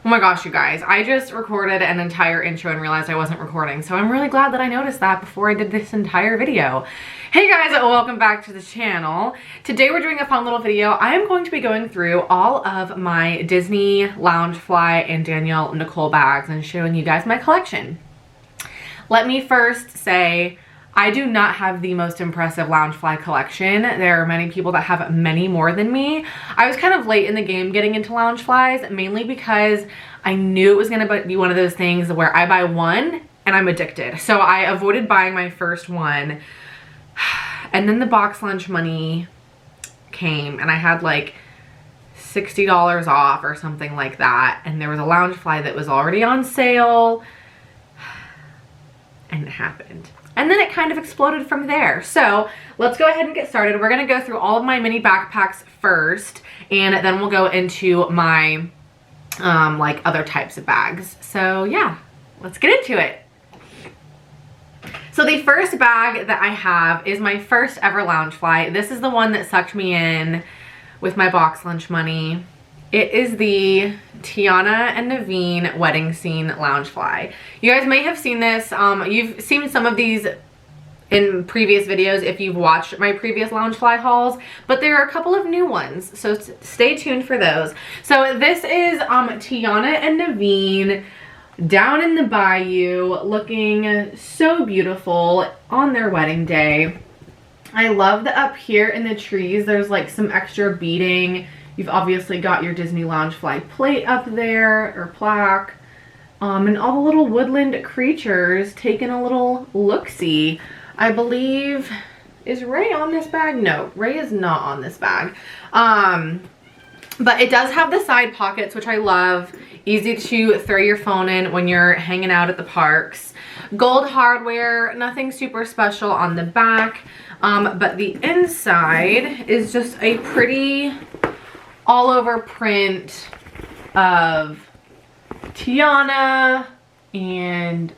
Oh my gosh, you guys, I just recorded an entire intro and realized I wasn't recording, so I'm really glad that I noticed that before I did this entire video. Hey guys, welcome back to the channel. Today we're doing a fun little video. I am going to be going through all of my Disney, Loungefly, and Danielle Nicole bags and showing you guys my collection. Let me first say, I do not have the most impressive Loungefly collection. There are many people that have many more than me. I was kind of late in the game getting into Loungeflies, mainly because I knew it was gonna be one of those things where I buy one and I'm addicted. So I avoided buying my first one. And then the box lunch money came and I had like $60 off or something like that. And there was a Loungefly that was already on sale. And it happened. And then it kind of exploded from there. So let's go ahead and get started. We're gonna go through all of my mini backpacks first, and then we'll go into my like other types of bags. So yeah, let's get into it. So the first bag that I have is my first ever Loungefly. This is the one that sucked me in with my box lunch money. It is the Tiana and Naveen wedding scene Loungefly. You guys may have seen this. You've seen some of these in previous videos if you've watched my previous Loungefly hauls, but there are a couple of new ones, so stay tuned for those. So this is Tiana and Naveen down in the bayou looking so beautiful on their wedding day. I love that up here in the trees there's like some extra beading. You've obviously got your Disney Loungefly plate up there, or plaque, and all the little woodland creatures taking a little look-see. I believe, is Ray on this bag? No, Ray is not on this bag. But it does have the side pockets, which I love. Easy to throw your phone in when you're hanging out at the parks. Gold hardware, nothing super special on the back, but the inside is just a pretty all over print of Tiana, and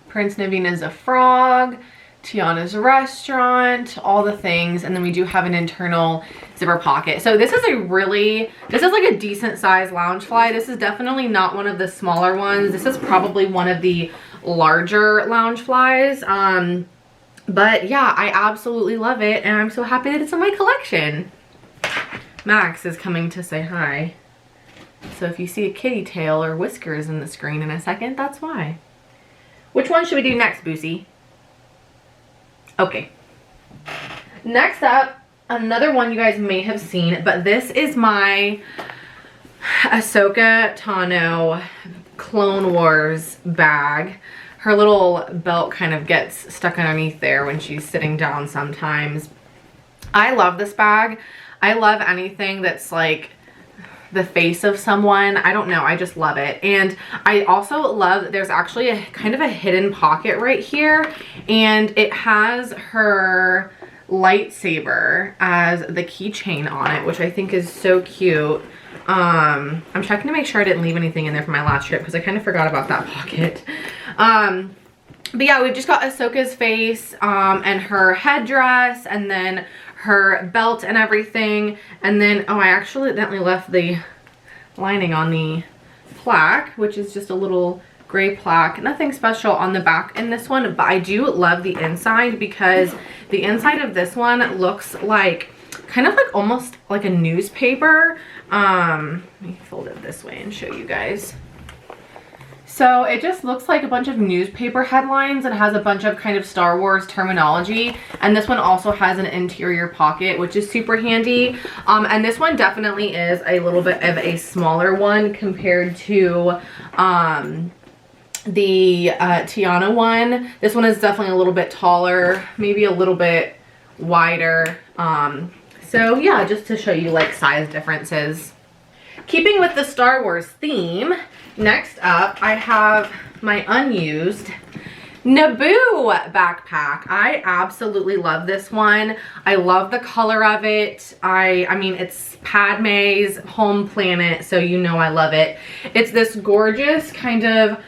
Prince Naveen is a frog, Tiana's restaurant, all the things, and then we do have an internal zipper pocket. So this is like a decent size Loungefly. This is definitely not one of the smaller ones. This is probably one of the larger Loungeflies. But yeah, I absolutely love it, and I'm so happy that it's in my collection. Max is coming to say hi. So if you see a kitty tail or whiskers in the screen in a second, that's why. Which one should we do next, Boosie? Okay. Next up, another one you guys may have seen, but this is my Ahsoka Tano Clone Wars bag. Her little belt kind of gets stuck underneath there when she's sitting down sometimes. I love this bag. I love anything that's like the face of someone. I don't know, I just love it. And I also love that there's actually a kind of a hidden pocket right here, and it has her lightsaber as the keychain on it, which I think is so cute. I'm checking to make sure I didn't leave anything in there from my last trip because I kind of forgot about that pocket. But yeah, we've just got Ahsoka's face and her headdress, and then her belt and everything. And then, oh, I actually accidentally left the lining on the plaque, which is just a little gray plaque. Nothing special on the back in this one, but I do love the inside because the inside of this one looks like kind of like almost like a newspaper. Let me fold it this way and show you guys. So it just looks like a bunch of newspaper headlines and has a bunch of kind of Star Wars terminology. And this one also has an interior pocket, which is super handy. And this one definitely is a little bit of a smaller one compared to the Tiana one. This one is definitely a little bit taller, maybe a little bit wider. So yeah, just to show you like size differences. Keeping with the Star Wars theme, next up I have my unused Naboo backpack. I absolutely love this one. I love the color of it. I mean, it's Padme's home planet, so you know I love it. It's this gorgeous kind of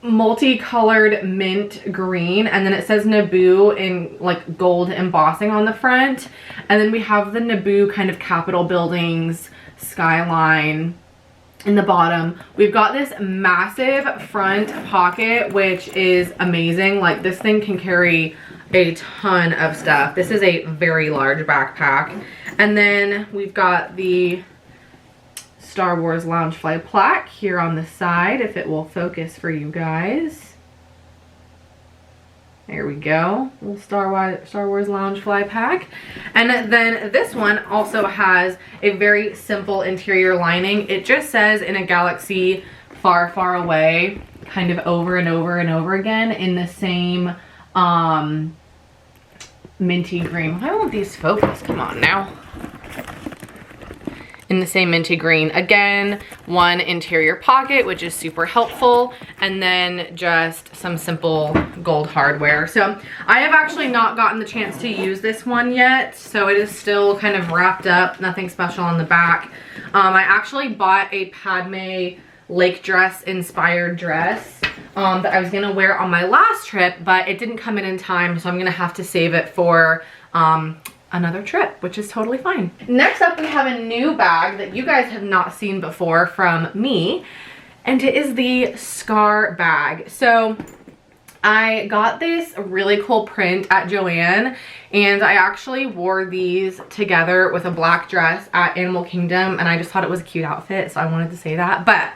multicolored mint green, and then it says Naboo in like gold embossing on the front, and then we have the Naboo kind of Capitol buildings skyline in the bottom. We've got this massive front pocket, which is amazing. Like, this thing can carry a ton of stuff. This is a very large backpack. And then we've got the Star Wars Loungefly plaque here on the side, if it will focus for you guys. There we go, little Star Wars Loungefly pack. And then this one also has a very simple interior lining. It just says "in a galaxy far, far away," kind of over and over and over again in the same minty green. Why won't these focus? Come on now. In the same minty green. Again, one interior pocket, which is super helpful, and then just some simple gold hardware. So I have actually not gotten the chance to use this one yet, so it is still kind of wrapped up, nothing special on the back. I actually bought a Padme lake dress inspired dress that I was gonna wear on my last trip, but it didn't come in time, so I'm gonna have to save it for another trip, which is totally fine. Next up, we have a new bag that you guys have not seen before from me, and it is the Scar bag. So I got this really cool print at Joann, and I actually wore these together with a black dress at Animal Kingdom, and I just thought it was a cute outfit, so I wanted to say that. But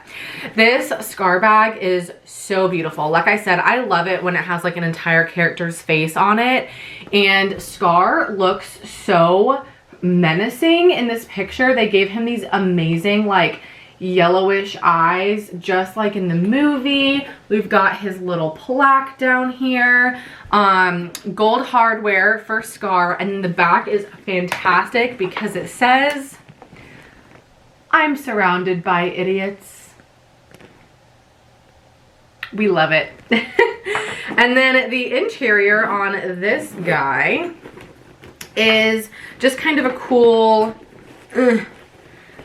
this Scar bag is so beautiful. Like I said, I love it when it has like an entire character's face on it, and Scar looks so menacing in this picture. They gave him these amazing like yellowish eyes, just like in the movie. We've got his little plaque down here, gold hardware for Scar, and the back is fantastic because it says, "I'm surrounded by idiots." We love it. And then the interior on this guy is just kind of a cool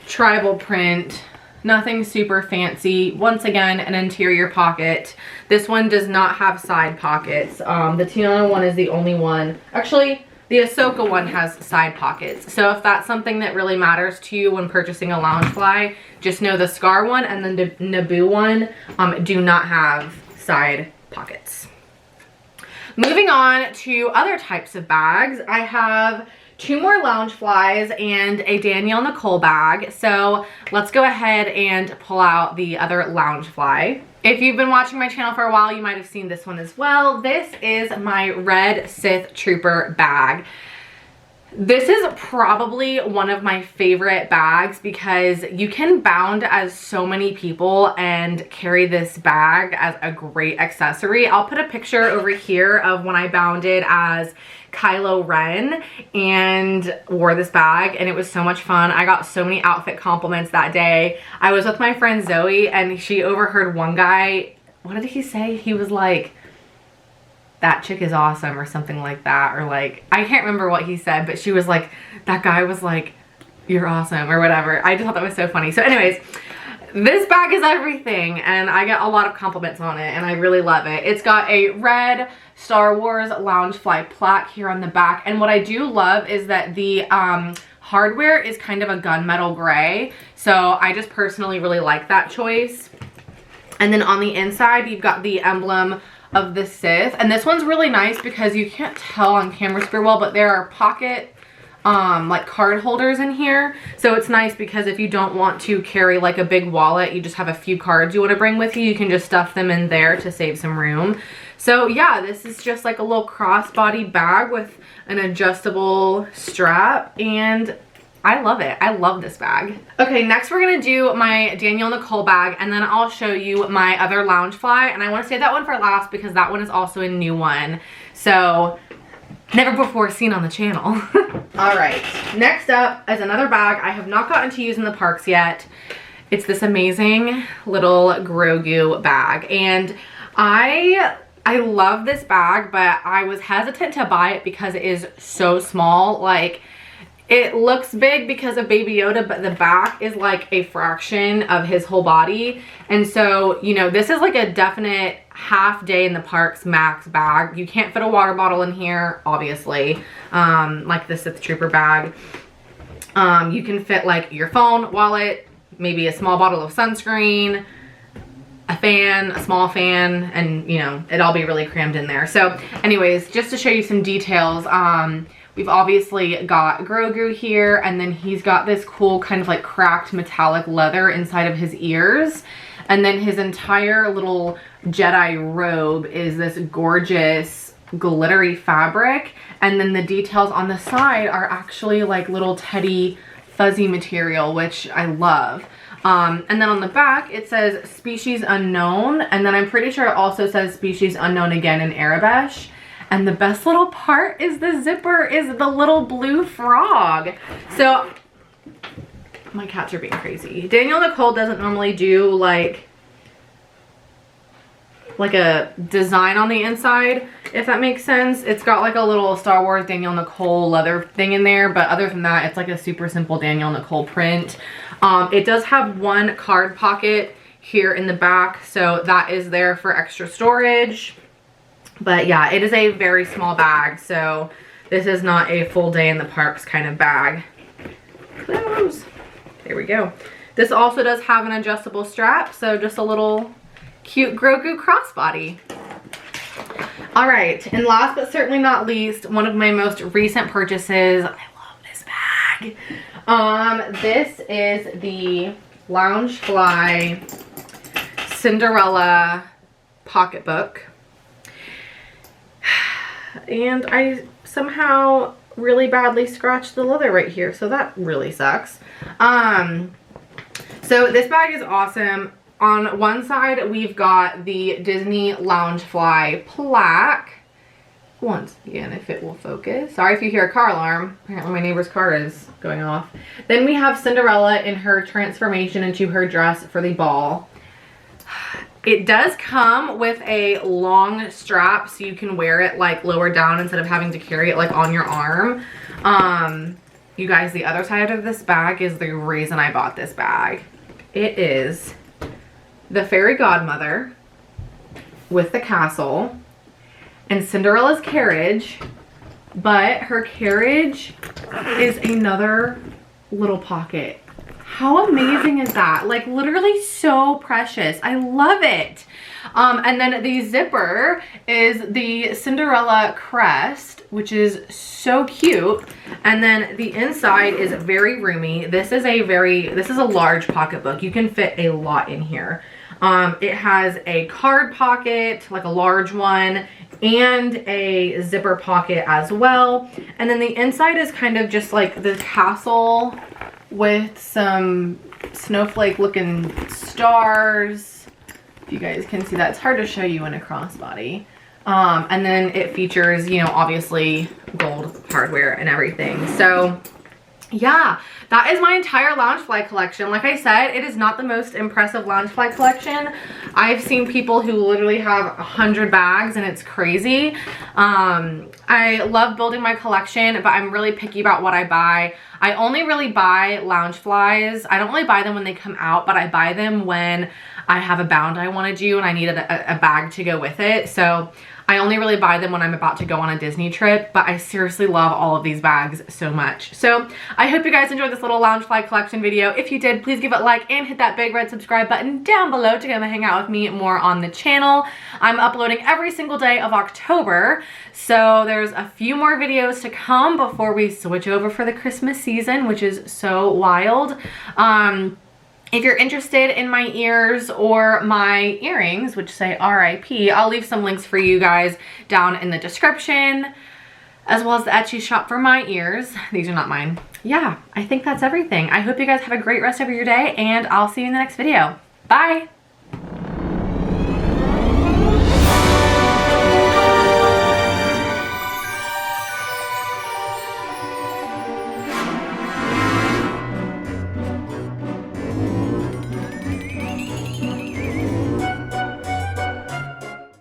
tribal print. Nothing super fancy. Once again, an interior pocket. This one does not have side pockets. The Tiana one is the only one. Actually, the Ahsoka one has side pockets. So if that's something that really matters to you when purchasing a Loungefly, just know the Scar one and then the Naboo one do not have side pockets. Moving on to other types of bags, I have 2 more Loungeflies and a Danielle Nicole bag. So let's go ahead and pull out the other Loungefly. If you've been watching my channel for a while, you might have seen this one as well. This is my red Sith Trooper bag. This is probably one of my favorite bags because you can bound as so many people and carry this bag as a great accessory. I'll put a picture over here of when I bounded as Kylo Ren and wore this bag, and it was so much fun. I got so many outfit compliments that day. I was with my friend Zoe, and she overheard one guy, what did he say? He was like, "That chick is awesome," or something like that, or like, I can't remember what he said, but she was like, that guy was like, "You're awesome," or whatever. I just thought that was so funny. So anyways, this bag is everything, and I get a lot of compliments on it, and I really love it. It's got a red Star Wars Loungefly plaque here on the back, and what I do love is that the hardware is kind of a gunmetal gray, so I just personally really like that choice. And then on the inside, you've got the emblem of the Sith, and this one's really nice because you can't tell on camera super well, but there are pocket like card holders in here, so it's nice because if you don't want to carry like a big wallet, you just have a few cards you want to bring with you, you can just stuff them in there to save some room. So yeah, this is just like a little crossbody bag with an adjustable strap, and I love it. I love this bag. Okay, next we're gonna do my Danielle Nicole bag, and then I'll show you my other Loungefly, and I wanna save that one for last because that one is also a new one. So, never before seen on the channel. All right, next up is another bag I have not gotten to use in the parks yet. It's this amazing little Grogu bag, and I love this bag, but I was hesitant to buy it because it is so small. Like, it looks big because of Baby Yoda, but the back is like a fraction of his whole body. And so, you know, this is like a definite half day in the parks max bag. You can't fit a water bottle in here, obviously, like the Sith Trooper bag. You can fit like your phone, wallet, maybe a small bottle of sunscreen, a fan, a small fan, and you know, it'd all be really crammed in there. So anyways, just to show you some details, we've obviously got Grogu here, and then he's got this cool kind of like cracked metallic leather inside of his ears. And then his entire little Jedi robe is this gorgeous glittery fabric. And then the details on the side are actually like little teddy fuzzy material, which I love. And then on the back, it says species unknown. And then I'm pretty sure it also says species unknown again in Arabic. And the best little part is the zipper is the little blue frog. So my cats are being crazy. Danielle Nicole doesn't normally do like a design on the inside, if that makes sense. It's got like a little Star Wars Danielle Nicole leather thing in there, but other than that, it's like a super simple Danielle Nicole print. It does have one card pocket here in the back, so that is there for extra storage. But yeah, it is a very small bag, so this is not a full day in the parks kind of bag. Close. There we go. This also does have an adjustable strap, so just a little cute Grogu crossbody. All right, and last but certainly not least, one of my most recent purchases. I love this bag. This is the Loungefly Cinderella pocketbook. And I somehow really badly scratched the leather right here, so that really sucks. So this bag is awesome. On one side, we've got the Disney Loungefly plaque. Once again, if it will focus. Sorry if you hear a car alarm. Apparently my neighbor's car is going off. Then we have Cinderella in her transformation into her dress for the ball. It does come with a long strap, so you can wear it like lower down instead of having to carry it like on your arm. You guys, the other side of this bag is the reason I bought this bag. It is the fairy godmother with the castle and Cinderella's carriage, but her carriage is another little pocket. How amazing is that? Like literally so precious. I love it. And then the zipper is the Cinderella crest, which is so cute. And then the inside is very roomy. This is a large pocketbook. You can fit a lot in here. It has a card pocket, like a large one, and a zipper pocket as well. And then the inside is kind of just like the castle with some snowflake looking stars. If you guys can see that, it's hard to show you in a crossbody. And then it features, you know, obviously gold hardware and everything. So yeah, that is my entire Loungefly collection. Like I said, it is not the most impressive Loungefly collection. I've seen people who literally have 100 bags and it's crazy. I love building my collection, but I'm really picky about what I buy. I only really buy Loungeflies. I don't really buy them when they come out, but I buy them when I have a bound I want to do and I need a bag to go with it. So I only really buy them when I'm about to go on a Disney trip, but I seriously love all of these bags so much. So I hope you guys enjoyed this little Loungefly collection video. If you did, please give it a like and hit that big red subscribe button down below to come and hang out with me more on the channel. I'm uploading every single day of October, so there's a few more videos to come before we switch over for the Christmas season, which is so wild. If you're interested in my ears or my earrings, which say RIP, I'll leave some links for you guys down in the description, as well as the Etsy shop for my ears. These are not mine. Yeah, I think that's everything. I hope you guys have a great rest of your day, and I'll see you in the next video. Bye!